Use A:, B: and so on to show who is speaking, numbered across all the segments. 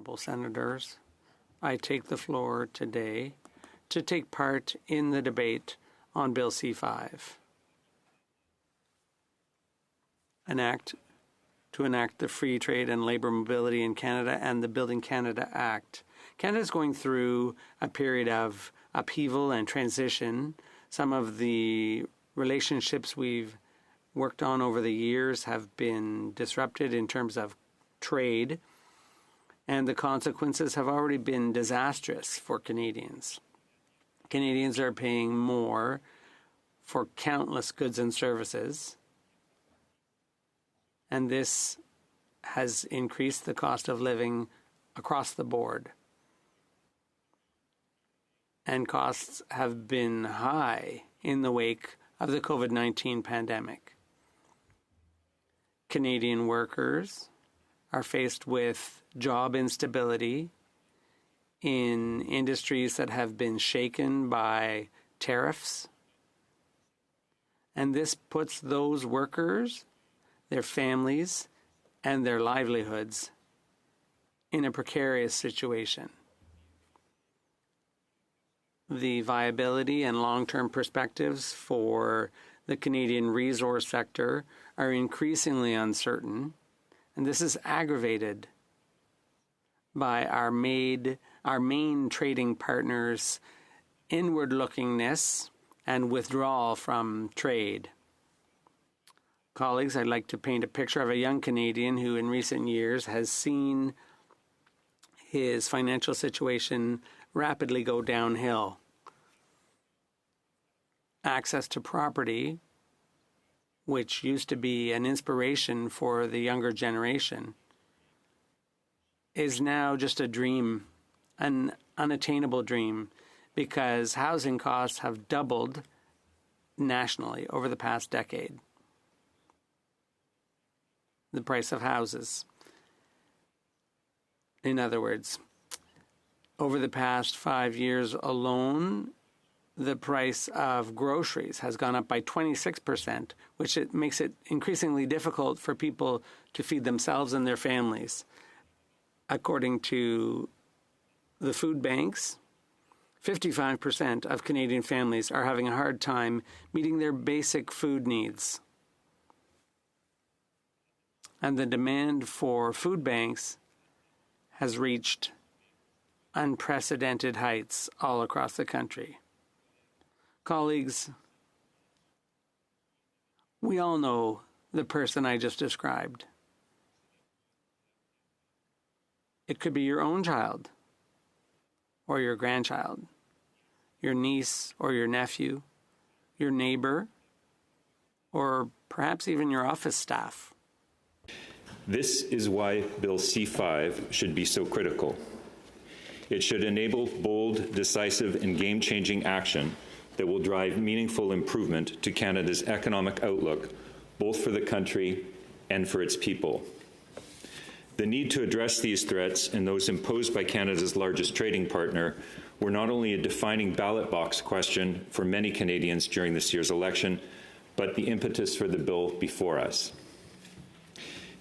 A: honourable senators, I take the floor today to take part in the debate on Bill C-5, to enact the Free Trade and Labour Mobility in Canada and the Building Canada Act. Canada is going through a period of upheaval and transition. Some of the relationships we've worked on over the years have been disrupted in terms of trade, and the consequences have already been disastrous for Canadians. Canadians are paying more for countless goods and services, and this has increased the cost of living across the board. And costs have been high in the wake of the COVID-19 pandemic. Canadian workers are faced with job instability in industries that have been shaken by tariffs. And this puts those workers, their families, and their livelihoods in a precarious situation. The viability and long-term perspectives for the Canadian resource sector are increasingly uncertain, and this is aggravated by our main trading partners' inward-lookingness and withdrawal from trade. Colleagues, I'd like to paint a picture of a young Canadian who in recent years has seen his financial situation rapidly go downhill. Access to property, which used to be an inspiration for the younger generation, is now just a dream, an unattainable dream, because housing costs have doubled nationally over the past decade. The price of houses. In other words, over the past 5 years alone, the price of groceries has gone up by 26%, which makes it increasingly difficult for people to feed themselves and their families. According to the food banks, 55% of Canadian families are having a hard time meeting their basic food needs. And the demand for food banks has reached unprecedented heights all across the country. Colleagues, we all know the person I just described. It could be your own child, or your grandchild, your niece or your nephew, your neighbor, or perhaps even your office staff.
B: This is why Bill C-5 should be so critical. It should enable bold, decisive, and game-changing action that will drive meaningful improvement to Canada's economic outlook, both for the country and for its people. The need to address these threats and those imposed by Canada's largest trading partner were not only a defining ballot box question for many Canadians during this year's election, but the impetus for the bill before us.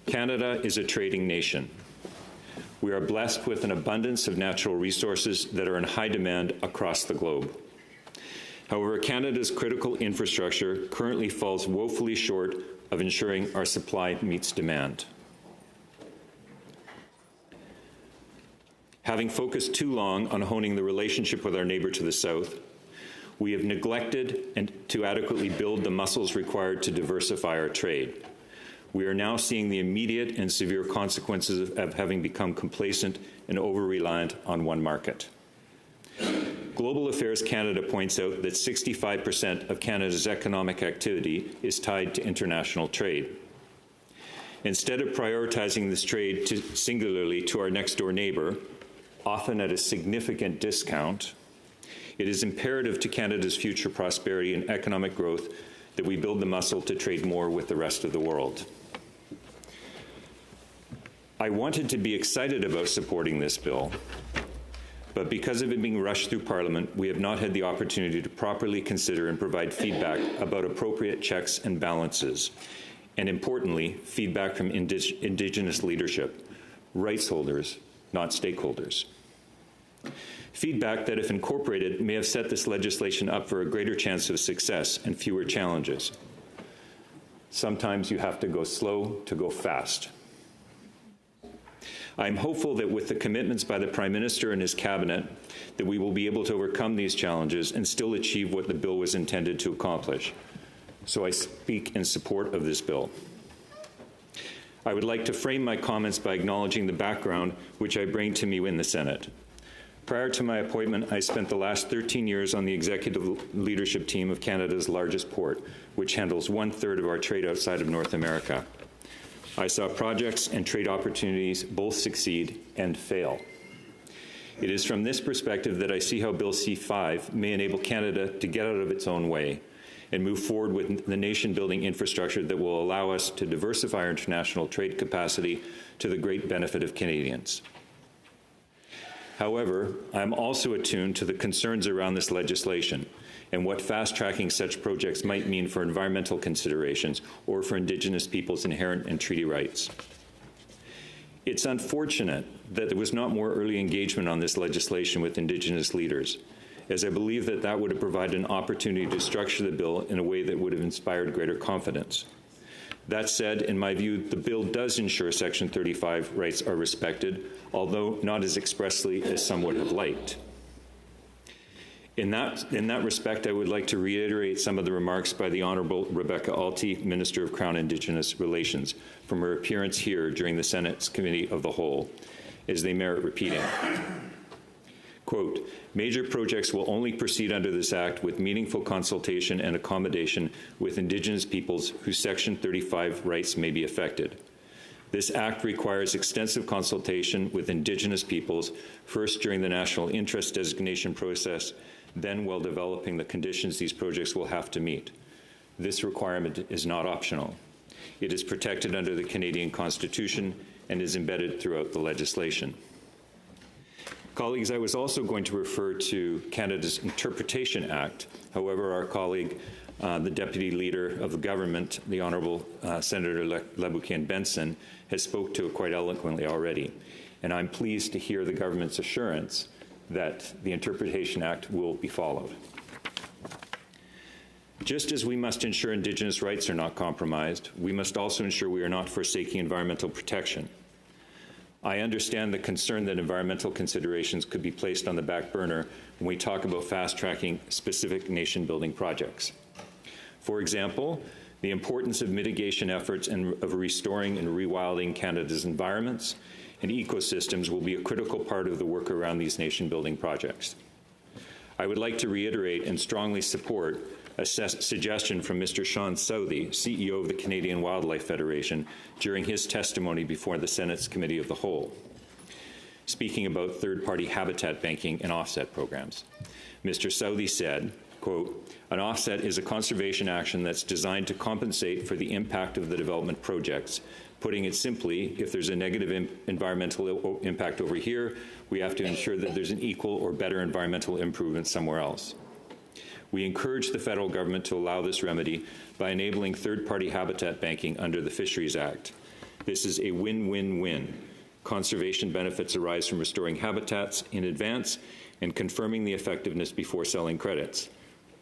B: Canada is a trading nation. We are blessed with an abundance of natural resources that are in high demand across the globe. However, Canada's critical infrastructure currently falls woefully short of ensuring our supply meets demand. Having focused too long on honing the relationship with our neighbour to the south, we have neglected to adequately build the muscles required to diversify our trade. We are now seeing the immediate and severe consequences of having become complacent and over-reliant on one market. Global Affairs Canada points out that 65% of Canada's economic activity is tied to international trade. Instead of prioritizing this trade singularly to our next-door neighbour, often at a significant discount, it is imperative to Canada's future prosperity and economic growth that we build the muscle to trade more with the rest of the world. I wanted to be excited about supporting this bill, but because of it being rushed through Parliament, we have not had the opportunity to properly consider and provide feedback about appropriate checks and balances, and importantly, feedback from Indigenous leadership, rights holders, not stakeholders. Feedback that, if incorporated, may have set this legislation up for a greater chance of success and fewer challenges. Sometimes you have to go slow to go fast. I'm hopeful that with the commitments by the Prime Minister and his cabinet, that we will be able to overcome these challenges and still achieve what the bill was intended to accomplish. So I speak in support of this bill. I would like to frame my comments by acknowledging the background which I bring to me in the Senate. Prior to my appointment, I spent the last 13 years on the executive leadership team of Canada's largest port, which handles 1/3 of our trade outside of North America. I saw projects and trade opportunities both succeed and fail. It is from this perspective that I see how Bill C-5 may enable Canada to get out of its own way and move forward with the nation-building infrastructure that will allow us to diversify our international trade capacity to the great benefit of Canadians. However, I am also attuned to the concerns around this legislation and what fast-tracking such projects might mean for environmental considerations or for Indigenous peoples' inherent and treaty rights. It's unfortunate that there was not more early engagement on this legislation with Indigenous leaders, as I believe that that would have provided an opportunity to structure the bill in a way that would have inspired greater confidence. That said, in my view, the bill does ensure Section 35 rights are respected, although not as expressly as some would have liked. In that respect, I would like to reiterate some of the remarks by the Honourable Rebecca Alty, Minister of Crown Indigenous Relations, from her appearance here during the Senate's Committee of the Whole, as they merit repeating. Quote, major projects will only proceed under this Act with meaningful consultation and accommodation with Indigenous peoples whose Section 35 rights may be affected. This Act requires extensive consultation with Indigenous peoples, first during the national interest designation process, then while developing the conditions these projects will have to meet. This requirement is not optional. It is protected under the Canadian Constitution and is embedded throughout the legislation. Colleagues, I was also going to refer to Canada's Interpretation Act. However, our colleague, the Deputy Leader of the Government, the Honourable Senator Laboucan-Benson, has spoke to it quite eloquently already. And I'm pleased to hear the government's assurance that the Interpretation Act will be followed. Just as we must ensure Indigenous rights are not compromised, we must also ensure we are not forsaking environmental protection. I understand the concern that environmental considerations could be placed on the back burner when we talk about fast-tracking specific nation-building projects. For example, the importance of mitigation efforts and of restoring and rewilding Canada's environments and ecosystems will be a critical part of the work around these nation-building projects. I would like to reiterate and strongly support a suggestion from Mr. Sean Southey, CEO of the Canadian Wildlife Federation, during his testimony before the Senate's Committee of the Whole, speaking about third-party habitat banking and offset programs. Mr. Southey said, quote, an offset is a conservation action that's designed to compensate for the impact of the development projects. Putting it simply, if there's a negative environmental impact over here, we have to ensure that there's an equal or better environmental improvement somewhere else. We encourage the federal government to allow this remedy by enabling third-party habitat banking under the Fisheries Act. This is a win-win-win. Conservation benefits arise from restoring habitats in advance and confirming the effectiveness before selling credits.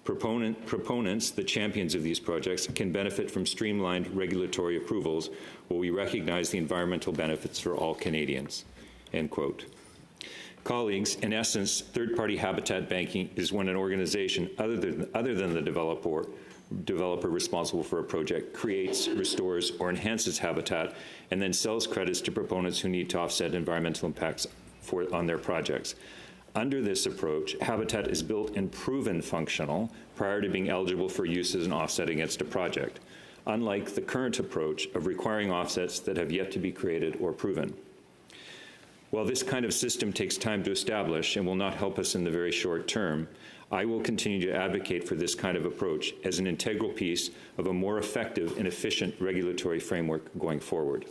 B: Proponents, the champions of these projects, can benefit from streamlined regulatory approvals while we recognize the environmental benefits for all Canadians, end quote. Colleagues, in essence, third-party habitat banking is when an organization other than the developer responsible for a project creates, restores, or enhances habitat and then sells credits to proponents who need to offset environmental impacts on their projects. Under this approach, habitat is built and proven functional prior to being eligible for use as an offset against a project, unlike the current approach of requiring offsets that have yet to be created or proven. While this kind of system takes time to establish and will not help us in the very short term, I will continue to advocate for this kind of approach as an integral piece of a more effective and efficient regulatory framework going forward.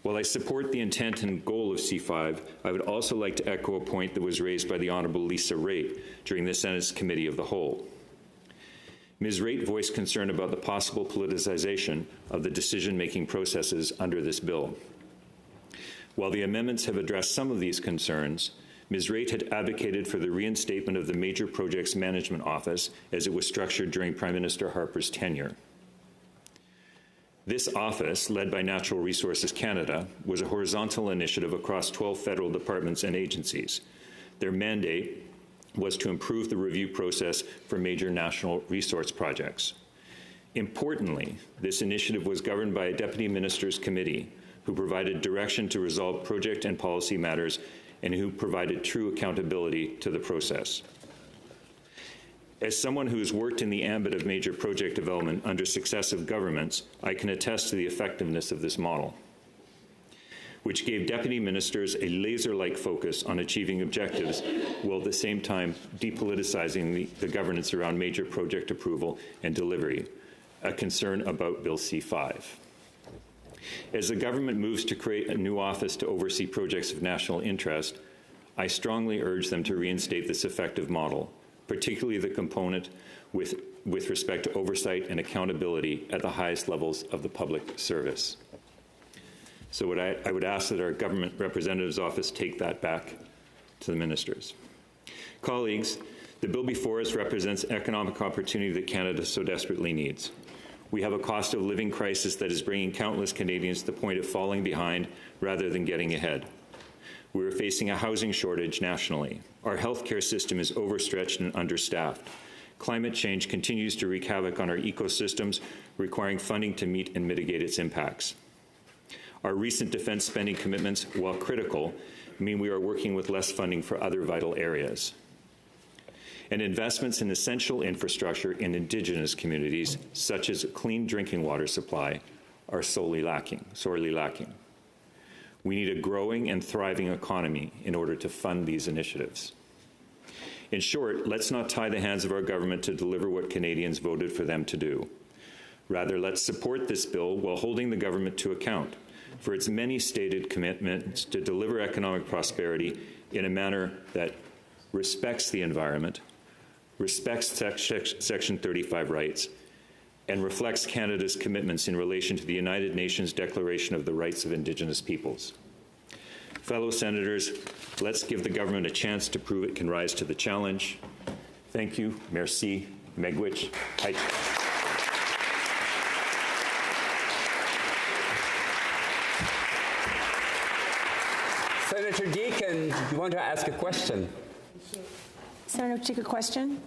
B: While I support the intent and goal of C-5, I would also like to echo a point that was raised by the Honourable Lisa Raitt during the Senate's Committee of the Whole. Ms. Raitt voiced concern about the possible politicization of the decision-making processes under this bill. While the amendments have addressed some of these concerns, Ms. Raitt had advocated for the reinstatement of the Major Projects Management Office as it was structured during Prime Minister Harper's tenure. This office, led by Natural Resources Canada, was a horizontal initiative across 12 federal departments and agencies. Their mandate was to improve the review process for major national resource projects. Importantly, this initiative was governed by a Deputy Minister's Committee who provided direction to resolve project and policy matters and who provided true accountability to the process. As someone who has worked in the ambit of major project development under successive governments, I can attest to the effectiveness of this model, which gave deputy ministers a laser-like focus on achieving objectives, while at the same time depoliticizing the governance around major project approval and delivery, a concern about Bill C-5. As the government moves to create a new office to oversee projects of national interest, I strongly urge them to reinstate this effective model, particularly the component with respect to oversight and accountability at the highest levels of the public service. So I would ask that our government representative's office take that back to the ministers. Colleagues, the bill before us represents economic opportunity that Canada so desperately needs. We have a cost of living crisis that is bringing countless Canadians to the point of falling behind rather than getting ahead. We are facing a housing shortage nationally. Our healthcare system is overstretched and understaffed. Climate change continues to wreak havoc on our ecosystems, requiring funding to meet and mitigate its impacts. Our recent defense spending commitments, while critical, mean we are working with less funding for other vital areas. And investments in essential infrastructure in Indigenous communities, such as a clean drinking water supply, are sorely lacking. We need a growing and thriving economy in order to fund these initiatives. In short, let's not tie the hands of our government to deliver what Canadians voted for them to do. Rather, let's support this bill while holding the government to account for its many stated commitments to deliver economic prosperity in a manner that respects the environment, respects Section 35 rights, and reflects Canada's commitments in relation to the United Nations Declaration of the Rights of Indigenous Peoples. Fellow Senators, let's give the government a chance to prove it can rise to the challenge. Thank you. Merci. Megwich.
C: Senator Deakin, you want to ask a question?
D: Senator, take a question.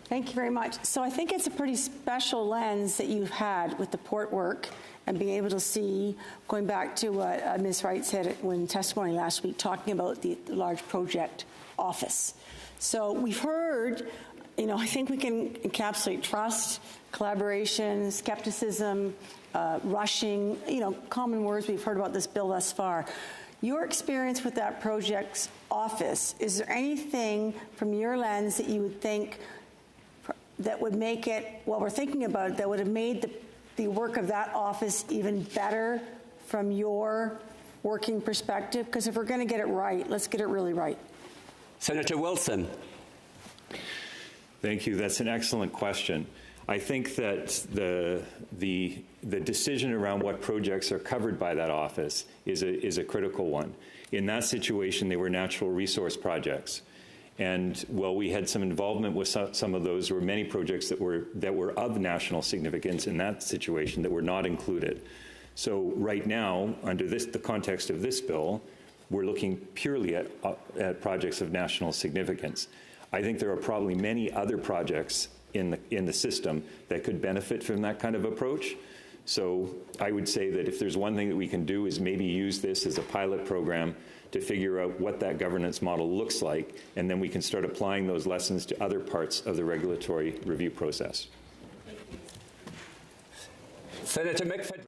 D: Thank you very much. So I think it's a pretty special lens that you've had with the port work and being able to see, going back to what Ms. Wright said when testimony last week, talking about the large project office. So we've heard, I think we can encapsulate trust, collaboration, skepticism, rushing, common words we've heard about this bill thus far. Your experience with that project's office, is there anything from your lens that you would think that would make it, while we're thinking about it, that would have made the work of that office even better from your working perspective? Because if we're going to get it right, let's get it really right.
C: Senator Wilson.
B: Thank you. That's an excellent question. I think that the decision around what projects are covered by that office is a critical one. In that situation, they were natural resource projects. And while we had some involvement with some of those, there were many projects that were of national significance in that situation that were not included. So right now, under the context of this bill, we're looking purely at projects of national significance. I think there are probably many other projects in the system that could benefit from that kind of approach. So I would say that if there's one thing that we can do is maybe use this as a pilot program to figure out what that governance model looks like, and then we can start applying those lessons to other parts of the regulatory review process.
C: Senator McFadden.